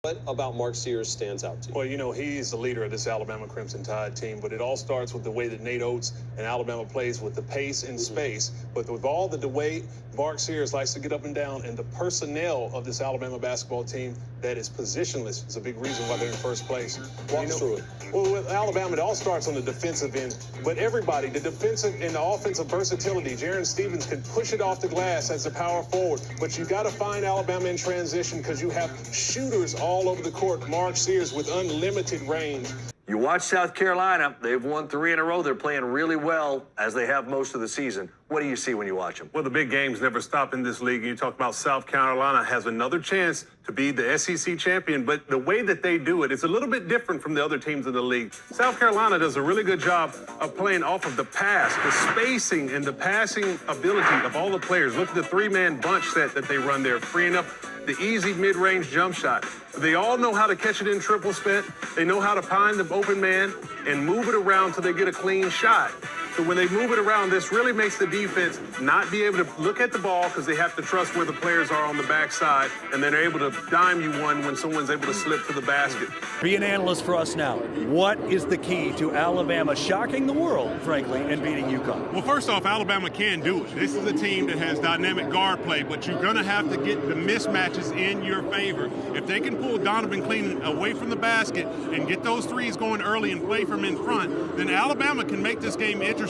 What about Mark Sears stands out to you? Well, you know, he's the leader of this Alabama Crimson Tide team, but it all starts with the way that Nate Oates and Alabama plays with the pace and space. But with all the way Mark Sears likes to get up and down, and the personnel of this Alabama basketball team that is positionless is a big reason why they're in first place. Walk through it. Well, with Alabama, it all starts on the defensive end. But everybody, the defensive and the offensive versatility, Jaron Stevens can push it off the glass as a power forward. But you got to find Alabama in transition because you have shooters all over the court. Mark Sears with unlimited range. You watch South Carolina, they've won 3 in a row. They're playing really well, as they have most of the season. What do you see when you watch them? Well, the big games never stop in this league. And you talk about South Carolina has another chance to be the SEC champion, but the way that they do it, it's a little bit different from the other teams in the league. South Carolina does a really good job of playing off of the pass, the spacing and the passing ability of all the players. Look at the 3-man bunch set that they run there, freeing up the easy mid-range jump shot. They all know how to catch it in triple spin. They know how to find the open man and move it around till they get a clean shot. So when they move it around, this really makes the defense not be able to look at the ball because they have to trust where the players are on the backside, and then they're able to dime you one when someone's able to slip to the basket. Be an analyst for us now. What is the key to Alabama shocking the world, frankly, and beating UConn? Well, first off, Alabama can do it. This is a team that has dynamic guard play, but you're going to have to get the mismatches in your favor. If they can pull Donovan Clean away from the basket and get those threes going early and play from in front, then Alabama can make this game interesting.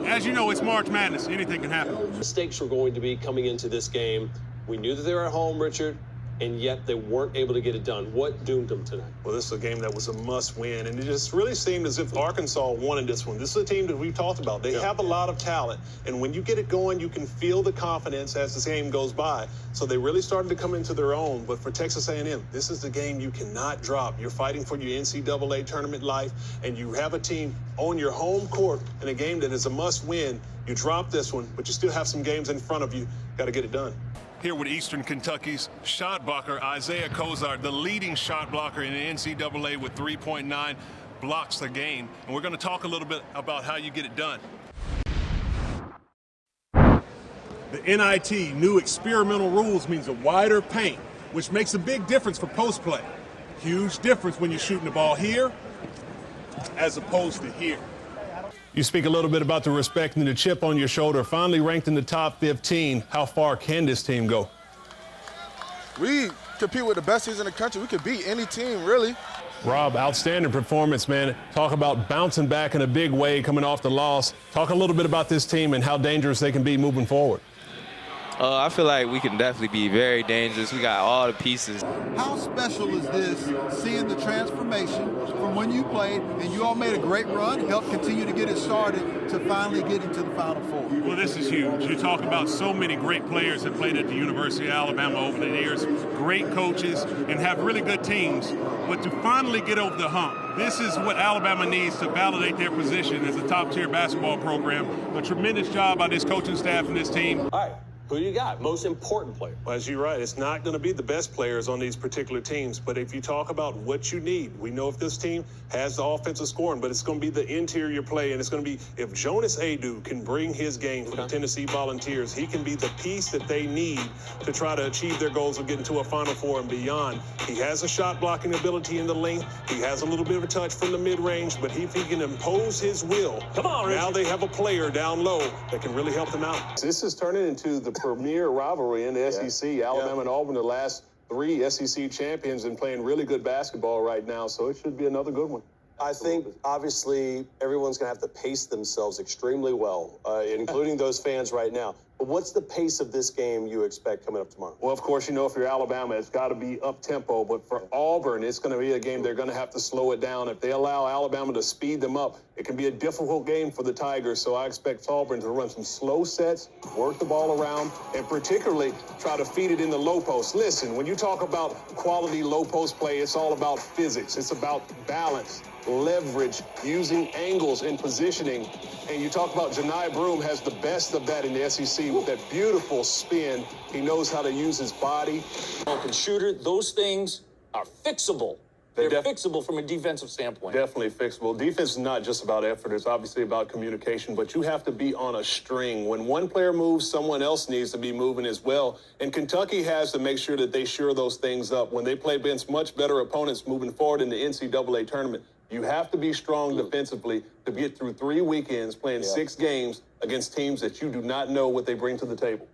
As you know, it's March Madness. Anything can happen. Mistakes were going to be coming into this game. We knew that they were at home, Richard, and yet they weren't able to get it done. What doomed them tonight? Well, this is a game that was a must-win, and it just really seemed as if Arkansas wanted this one. This is a team that we've talked about. They have a lot of talent, and when you get it going, you can feel the confidence as this game goes by. So they really started to come into their own. But for Texas A&M, this is the game you cannot drop. You're fighting for your NCAA tournament life, and you have a team on your home court in a game that is a must-win. You drop this one, but you still have some games in front of you. Got to get it done. Here with Eastern Kentucky's shot blocker, Isaiah Kozar, the leading shot blocker in the NCAA with 3.9 blocks a game. And we're going to talk a little bit about how you get it done. The NIT, new experimental rules, means a wider paint, which makes a big difference for post play. Huge difference when you're shooting the ball here as opposed to here. You speak a little bit about the respect and the chip on your shoulder, finally ranked in the top 15. How far can this team go? We compete with the best teams in the country. We could beat any team, really. Rob, outstanding performance, man. Talk about bouncing back in a big way coming off the loss. Talk a little bit about this team and how dangerous they can be moving forward. I feel like we can definitely be very dangerous. We got all the pieces. How special is this, seeing the transformation from when you played and you all made a great run, helped continue to get it started to finally get into the Final Four? Well, this is huge. You talk about so many great players that played at the University of Alabama over the years, great coaches, and have really good teams. But to finally get over the hump, this is what Alabama needs to validate their position as a top-tier basketball program. A tremendous job by this coaching staff and this team. All right. Who do you got? Most important player? Well, as you're right, it's not going to be the best players on these particular teams. But if you talk about what you need, we know if this team has the offensive scoring, but it's going to be the interior play. And it's going to be if Jonas Adu can bring his game for the Tennessee Volunteers, he can be the piece that they need to try to achieve their goals of getting to a Final Four and beyond. He has a shot blocking ability in the length. He has a little bit of a touch from the mid-range, but if he can impose his will, come on, now they have a player down low that can really help them out. This is turning into the premier rivalry in the SEC. Alabama and Auburn, the last 3 SEC champions, and playing really good basketball right now, so it should be another good one. I think, obviously, everyone's going to have to pace themselves extremely well, including those fans right now. But what's the pace of this game you expect coming up tomorrow? Well, of course, you know, if you're Alabama, it's got to be up-tempo. But for Auburn, it's going to be a game they're going to have to slow it down. If they allow Alabama to speed them up, it can be a difficult game for the Tigers. So I expect Auburn to run some slow sets, work the ball around, and particularly try to feed it in the low post. Listen, when you talk about quality low post play, it's all about physics. It's about balance, leverage, using angles and positioning. And you talk about Janai Broome has the best of that in the SEC with that beautiful spin. He knows how to use his body. Open shooter, those things are fixable. They're fixable from a defensive standpoint. Definitely fixable. Defense is not just about effort. It's obviously about communication, but you have to be on a string. When one player moves, someone else needs to be moving as well. And Kentucky has to make sure that they shore those things up. When they play against much better opponents moving forward in the NCAA tournament, you have to be strong defensively to get through 3 weekends playing 6 games against teams that you do not know what they bring to the table.